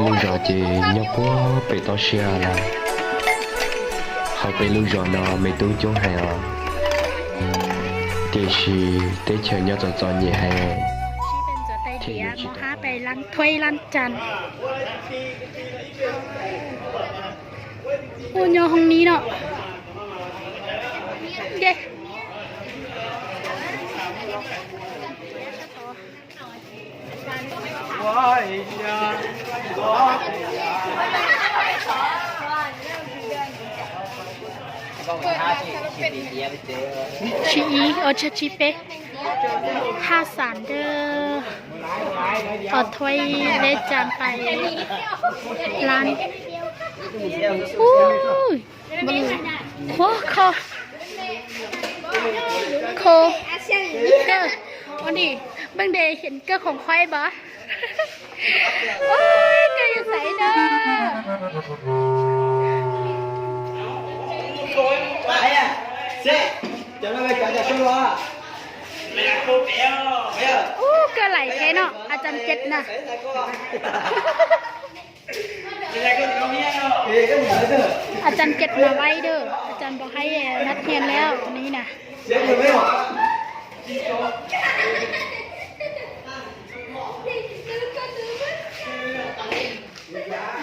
lưu rõ thì nhóc quá bị to xe là họ bị lưu rõ nó mới tu chung hay à thì chỉ để chờ nhau cho nhẹ hay ชีเป็นจะไปเดียมหาไปร้านถ้วยร้านจานโอ้ยห้องนี้เนาะเย้ชีอีชีเป5 สารเด้อถ้วยเล็กจานไปร้านอู้ยบลูโอ้โคเด้อวันนี้เบิ่งเดย์เห็นเกลือของควายบ่โอ้ยเกลืออยู่ใส่เด้ออู้เกลือไหลแค่เนาะอาจารย์เจ็ดนะอาจารย์เก็บมาไว้เด้ออาจารย์บอกให้นัดเรียนแล้ววันนี้นะ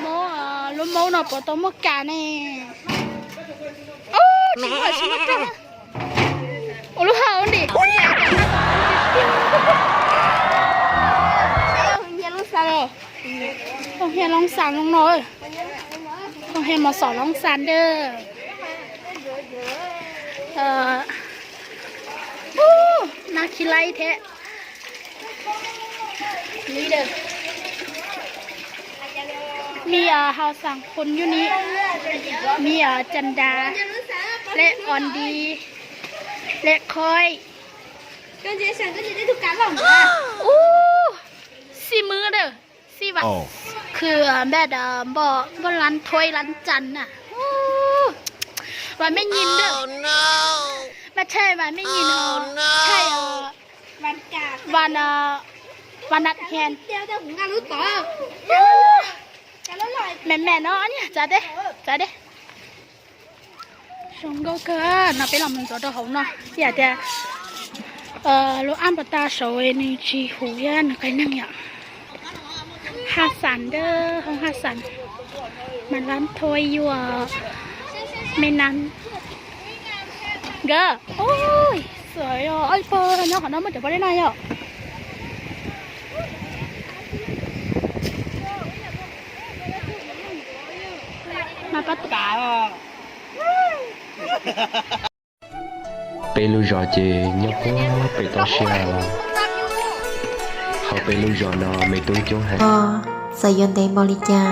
โม่ลูกโม่เนาะปอตัวมกกาเนี่ยโอ้ชิมกันโอ้ลูกหาวดิต้องเฮียลองสั่งลงหน่อยต้องเฮียมาสอนลองสั่งเด้อนาคิไลแท้นี่เด้อมีเฮาสั่งคนอยู่นี้มีจันดาและออนดีและคอยอู้4 มื้อเด้อ4 วันคือแบบบ่ร้านถ้วยร้านจันน่ะวันไม่ยินเด้อไม่ใช่วันไม่ยินใช่วันกาวันนัดแคนเดี๋ยวผมการรู้ต่อแม่เนาะเนี่ยจ้าเด้ชงก็เกินน่ะไปลองมันตัวเฮาเนาะอยากจะลูกอันปตาโซเอนี่จีหูยันใครนั่งอย่าง5 สารเด้อห้อง5 สารมันร้านถ้วยอยู่ไม่นั้นเก้อโอ้ยสวยอ่ะไอเฟิร์นเนาะของน้องมันจะไปได้ไงอ่ะมาปัดตาอ่ะbị lưu rõ thì nhóc quá bị to xe là họ bị lưu rõ nó mới tu chung hay Sayonde Molija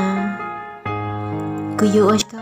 Kuyu Oshka